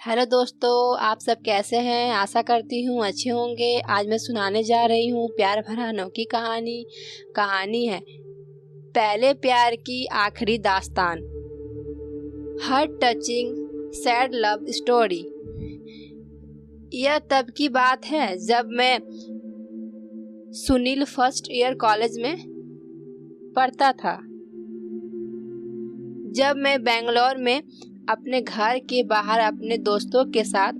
Hello दोस्तों, आप सब कैसे हैं। आशा करती हूँ अच्छे होंगे। आज मैं सुनाने जा रही हूँ प्यार भरा अनोखी कहानी है पहले प्यार की आखिरी दास्तान। Heart touching sad love story. यह तब की बात है जब मैं सुनील फर्स्ट ईयर कॉलेज में पढ़ता था। जब मैं बेंगलोर में अपने घर के बाहर अपने दोस्तों के साथ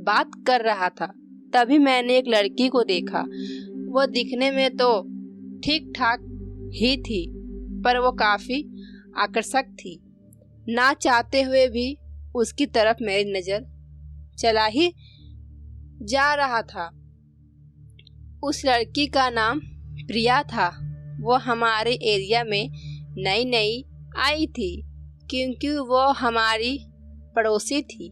बात कर रहा था, तभी मैंने एक लड़की को देखा। वो दिखने में तो ठीक ठाक ही थी, पर वो काफी आकर्षक थी। ना चाहते हुए भी उसकी तरफ मेरी नजर चला ही जा रहा था। उस लड़की का नाम प्रिया था। वो हमारे एरिया में नई आई थी, क्योंकि वो हमारी पड़ोसी थी,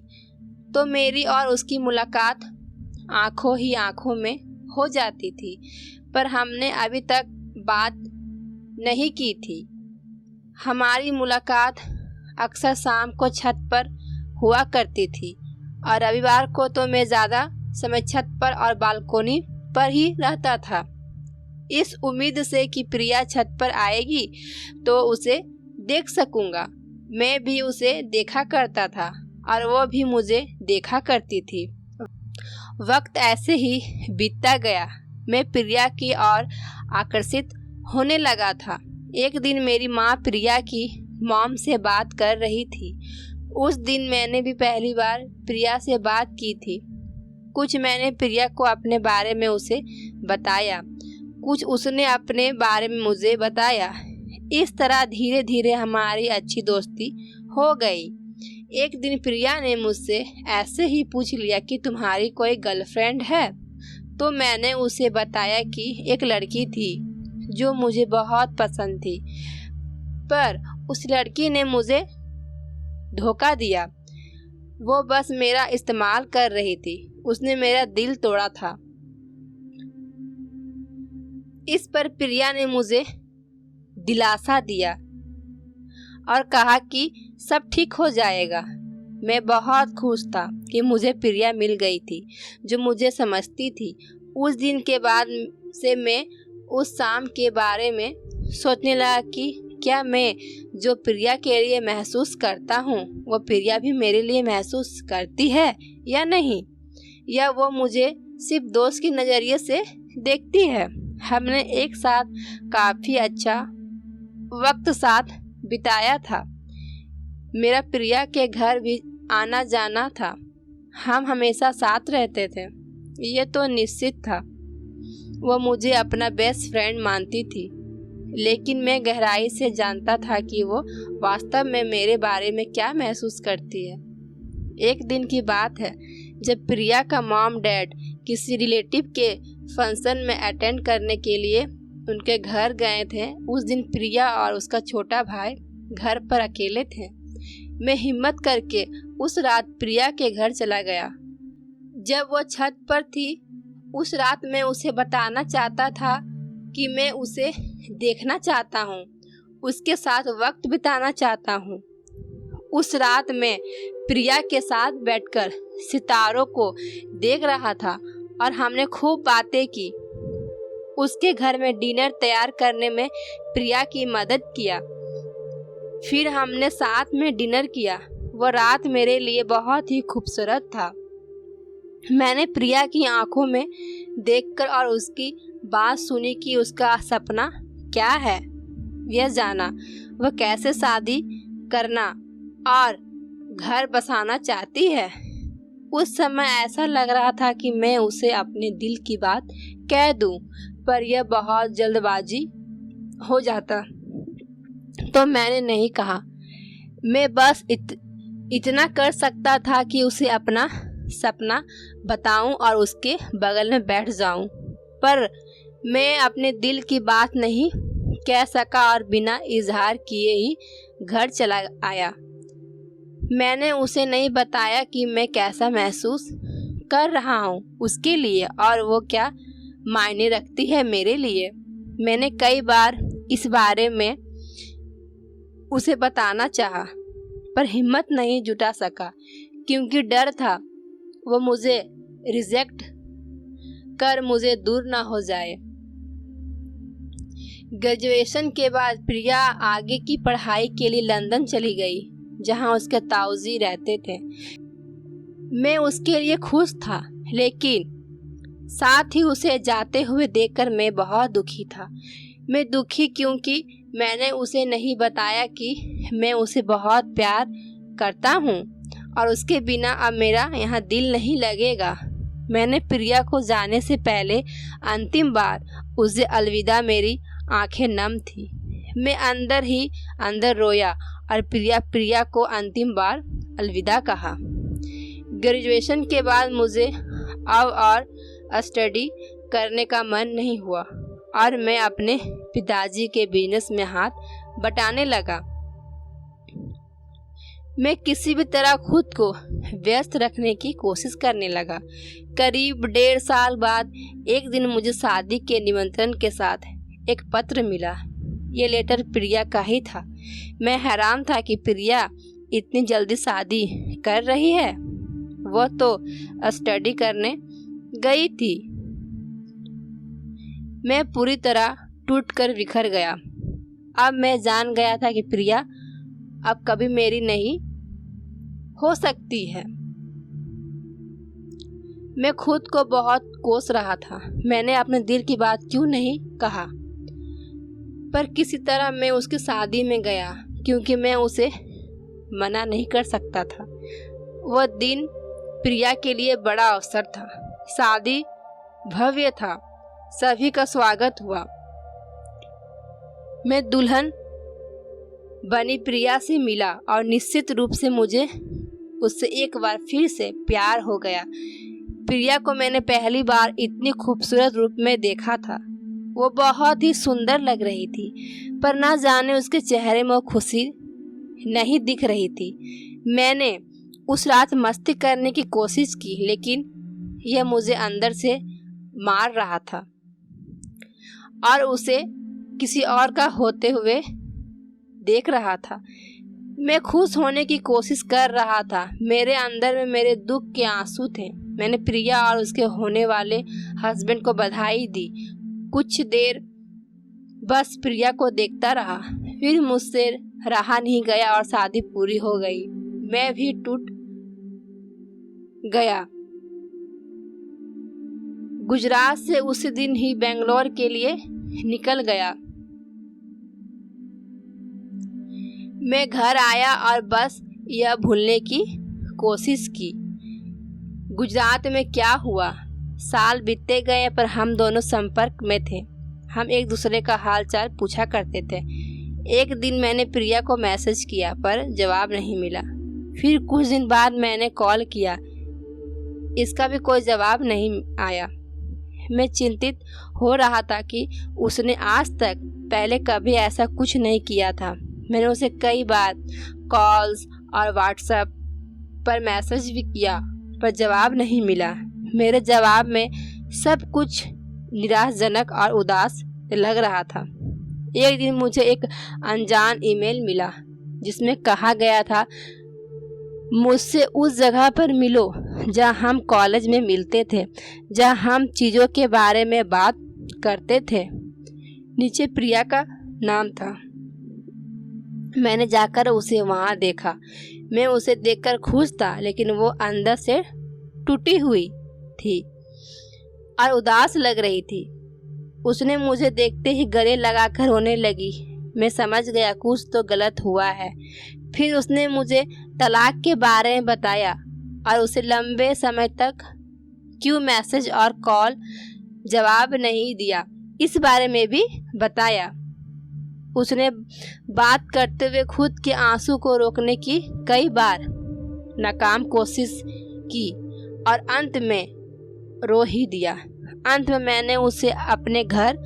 तो मेरी और उसकी मुलाकात आंखों ही आंखों में हो जाती थी। पर हमने अभी तक बात नहीं की थी। हमारी मुलाकात अक्सर शाम को छत पर हुआ करती थी, और रविवार को तो मैं ज़्यादा समय छत पर और बालकोनी पर ही रहता था, इस उम्मीद से कि प्रिया छत पर आएगी तो उसे देख सकूंगा। मैं भी उसे देखा करता था और वो भी मुझे देखा करती थी। वक्त ऐसे ही बीतता गया। मैं प्रिया की ओर आकर्षित होने लगा था। एक दिन मेरी माँ प्रिया की मॉम से बात कर रही थी। उस दिन मैंने भी पहली बार प्रिया से बात की थी। कुछ मैंने प्रिया को अपने बारे में उसे बताया, कुछ उसने अपने बारे में मुझे बताया। इस तरह धीरे धीरे हमारी अच्छी दोस्ती हो गई। एक दिन प्रिया ने मुझसे ऐसे ही पूछ लिया कि तुम्हारी कोई गर्लफ्रेंड है। तो मैंने उसे बताया कि एक लड़की थी जो मुझे बहुत पसंद थी, पर उस लड़की ने मुझे धोखा दिया। वो बस मेरा इस्तेमाल कर रही थी। उसने मेरा दिल तोड़ा था। इस पर प्रिया ने मुझे दिलासा दिया और कहा कि सब ठीक हो जाएगा। मैं बहुत खुश था कि मुझे प्रिया मिल गई थी जो मुझे समझती थी। उस दिन के बाद से मैं उस शाम के बारे में सोचने लगा कि क्या मैं जो प्रिया के लिए महसूस करता हूँ वो प्रिया भी मेरे लिए महसूस करती है या नहीं, या वो मुझे सिर्फ दोस्त के नज़रिए से देखती है। हमने एक साथ काफ़ी अच्छा वक्त साथ बिताया था। मेरा प्रिया के घर भी आना जाना था। हम हमेशा साथ रहते थे, ये तो निश्चित था। वो मुझे अपना बेस्ट फ्रेंड मानती थी, लेकिन मैं गहराई से जानता था कि वो वास्तव में मेरे बारे में क्या महसूस करती है। एक दिन की बात है जब प्रिया का मॉम डैड किसी रिलेटिव के फंक्शन में अटेंड करने के लिए उनके घर गए थे। उस दिन प्रिया और उसका छोटा भाई घर पर अकेले थे। मैं हिम्मत करके उस रात प्रिया के घर चला गया। जब वो छत पर थी, उस रात मैं उसे बताना चाहता था कि मैं उसे देखना चाहता हूँ, उसके साथ वक्त बिताना चाहता हूँ। उस रात मैं प्रिया के साथ बैठकर सितारों को देख रहा था और हमने खूब बातें की। उसके घर में डिनर तैयार करने में प्रिया की मदद किया। फिर हमने साथ में डिनर किया। वो रात मेरे लिए बहुत ही खूबसूरत था। मैंने प्रिया की आंखों में देखकर और उसकी बात सुनी कि उसका सपना क्या है, यह जाना वह कैसे शादी करना और घर बसाना चाहती है। उस समय ऐसा लग रहा था कि मैं उसे अपने दिल की बात कह दूं, पर यह बहुत जल्दबाजी हो जाता, तो मैंने नहीं कहा। मैं बस इतना कर सकता था कि उसे अपना सपना बताऊं और उसके बगल में बैठ जाऊं, पर मैं अपने दिल की बात नहीं कह सका और बिना इजहार किए ही घर चला आया। मैंने उसे नहीं बताया कि मैं कैसा महसूस कर रहा हूँ उसके लिए और वो क्या मायने रखती है मेरे लिए। मैंने कई बार इस बारे में उसे बताना चाहा, पर हिम्मत नहीं जुटा सका, क्योंकि डर था वो मुझे रिजेक्ट कर मुझे दूर ना हो जाए। ग्रेजुएशन के बाद प्रिया आगे की पढ़ाई के लिए लंदन चली गई, जहां उसके ताऊजी रहते थे। मैं उसके लिए खुश था, लेकिन साथ ही उसे जाते हुए देखकर मैं बहुत दुखी था। मैं दुखी क्योंकि मैंने उसे नहीं बताया कि मैं उसे बहुत प्यार करता हूँ और उसके बिना अब मेरा यहाँ दिल नहीं लगेगा। मैंने प्रिया को जाने से पहले अंतिम बार उसे अलविदा, मेरी आंखें नम थी। मैं अंदर ही अंदर रोया और प्रिया को अंतिम बार अलविदा कहा। ग्रेजुएशन के बाद मुझे अब और स्टडी करने का मन नहीं हुआ और मैं अपने पिताजी के बिजनेस में हाथ बटाने लगा। मैं किसी भी तरह खुद को व्यस्त रखने की कोशिश करने लगा। करीब 1.5 साल बाद एक दिन मुझे शादी के निमंत्रण के साथ एक पत्र मिला। ये लेटर प्रिया का ही था। मैं हैरान था कि प्रिया इतनी जल्दी शादी कर रही है। वो तो स्टडी करने गई थी। मैं पूरी तरह टूटकर बिखर गया। अब मैं जान गया था कि प्रिया अब कभी मेरी नहीं हो सकती है। मैं खुद को बहुत कोस रहा था। मैंने अपने दिल की बात क्यों नहीं कहा, पर किसी तरह मैं उसकी शादी में गया क्योंकि मैं उसे मना नहीं कर सकता था। वह दिन प्रिया के लिए बड़ा अवसर था। शादी भव्य था, सभी का स्वागत हुआ। मैं दुल्हन बनी प्रिया से मिला और निश्चित रूप से मुझे उससे एक बार फिर से प्यार हो गया। प्रिया को मैंने पहली बार इतनी खूबसूरत रूप में देखा था। वो बहुत ही सुंदर लग रही थी, पर ना जाने उसके चेहरे में खुशी नहीं दिख रही थी। मैंने उस रात मस्ती करने की कोशिश की, लेकिन यह मुझे अंदर से मार रहा था और उसे किसी और का होते हुए देख रहा था। मैं खुश होने की कोशिश कर रहा था। मेरे अंदर में मेरे दुख के आंसू थे। मैंने प्रिया और उसके होने वाले हस्बैंड को बधाई दी। कुछ देर बस प्रिया को देखता रहा, फिर मुझसे रहा नहीं गया और शादी पूरी हो गई। मैं भी टूट गया। गुजरात से उसी दिन ही बेंगलोर के लिए निकल गया। मैं घर आया और बस यह भूलने की कोशिश की गुजरात में क्या हुआ। साल बीतते गए पर हम दोनों संपर्क में थे। हम एक दूसरे का हाल चाल पूछा करते थे। एक दिन मैंने प्रिया को मैसेज किया पर जवाब नहीं मिला। फिर कुछ दिन बाद मैंने कॉल किया, इसका भी कोई जवाब नहीं आया। मैं चिंतित हो रहा था कि उसने आज तक पहले कभी ऐसा कुछ नहीं किया था। मैंने उसे कई बार कॉल्स और व्हाट्सएप पर मैसेज भी किया पर जवाब नहीं मिला। मेरे जवाब में सब कुछ निराशजनक और उदास लग रहा था। एक दिन मुझे एक अनजान ईमेल मिला जिसमें कहा गया था, मुझसे उस जगह पर मिलो जहाँ हम कॉलेज में मिलते थे, जहाँ हम चीज़ों के बारे में बात करते थे। नीचे प्रिया का नाम था। मैंने जाकर उसे वहाँ देखा। मैं उसे देखकर खुश था, लेकिन वो अंदर से टूटी हुई थी और उदास लग रही थी। उसने मुझे देखते ही गले लगाकर रोने लगी। मैं समझ गया कुछ तो गलत हुआ है। फिर उसने मुझे तलाक के बारे में बताया और उसे लंबे समय तक क्यों मैसेज और कॉल जवाब नहीं दिया, इस बारे में भी बताया। उसने बात करते हुए खुद के आंसू को रोकने की कई बार नाकाम कोशिश की और अंत में रो ही दिया। अंत में मैंने उसे अपने घर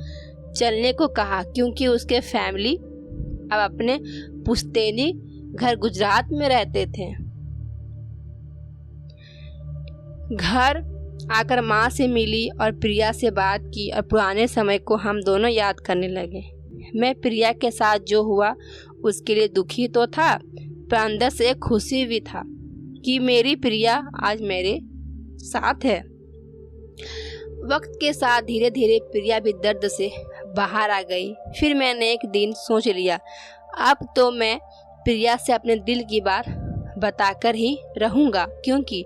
चलने को कहा क्योंकि उसके फैमिली अब अपने पुश्तैनी घर गुजरात में रहते थे। घर आकर माँ से मिली और प्रिया से बात की और पुराने समय को हम दोनों याद करने लगे। मैं प्रिया के साथ जो हुआ उसके लिए दुखी तो था, पर अंदर से खुशी भी था। कि मेरी प्रिया आज मेरे साथ है। वक्त के साथ धीरे धीरे प्रिया भी दर्द से बाहर आ गई। फिर मैंने एक दिन सोच लिया, अब तो मैं प्रिया से अपने दिल की बात बताकर ही रहूँगा, क्योंकि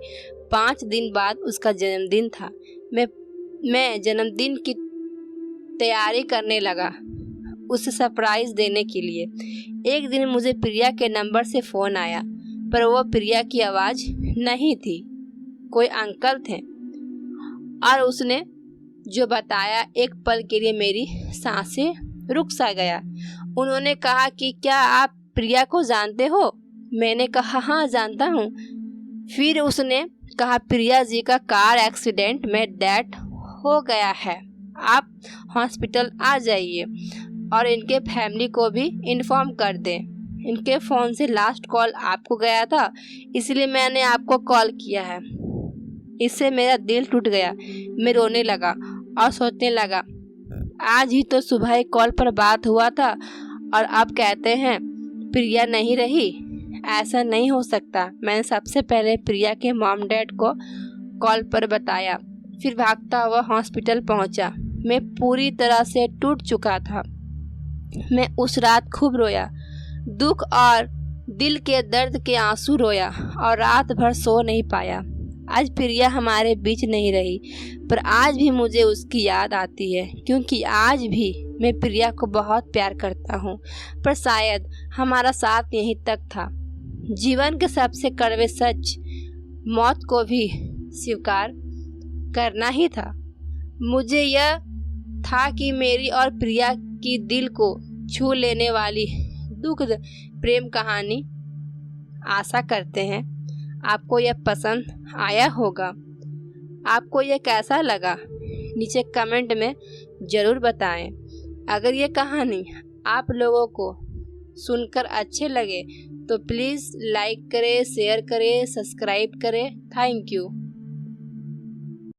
5 दिन बाद उसका जन्मदिन था। मैं जन्मदिन की तैयारी करने लगा उसे सरप्राइज देने के लिए। एक दिन मुझे प्रिया के नंबर से फ़ोन आया, पर वो प्रिया की आवाज़ नहीं थी, कोई अंकल थे। और उसने जो बताया, एक पल के लिए मेरी सांसें रुक सा गया। उन्होंने कहा कि क्या आप प्रिया को जानते हो? मैंने कहा हाँ जानता हूँ। फिर उसने कहा प्रिया जी का कार एक्सीडेंट में डेथ हो गया है, आप हॉस्पिटल आ जाइए और इनके फैमिली को भी इन्फॉर्म कर दें। इनके फ़ोन से लास्ट कॉल आपको गया था, इसलिए मैंने आपको कॉल किया है। इससे मेरा दिल टूट गया। मैं रोने लगा और सोचने लगा, आज ही तो सुबह एक कॉल पर बात हुआ था और आप कहते हैं प्रिया नहीं रही। ऐसा नहीं हो सकता। मैंने सबसे पहले प्रिया के मॉम डैड को कॉल पर बताया, फिर भागता हुआ हॉस्पिटल पहुंचा। मैं पूरी तरह से टूट चुका था। मैं उस रात खूब रोया, दुख और दिल के दर्द के आंसू रोया और रात भर सो नहीं पाया। आज प्रिया हमारे बीच नहीं रही, पर आज भी मुझे उसकी याद आती है, क्योंकि आज भी मैं प्रिया को बहुत प्यार करता हूँ। पर शायद हमारा साथ यहीं तक था। जीवन के सबसे कड़वे सच, मौत को भी स्वीकार करना ही था। मुझे यह था कि मेरी और प्रिया की दिल को छू लेने वाली दुखद प्रेम कहानी। आशा करते हैं आपको यह पसंद आया होगा। आपको यह कैसा लगा नीचे कमेंट में ज़रूर बताएं। अगर ये कहानी आप लोगों को सुनकर अच्छे लगे तो प्लीज़ लाइक करें, शेयर करें, सब्सक्राइब करें। Thank you.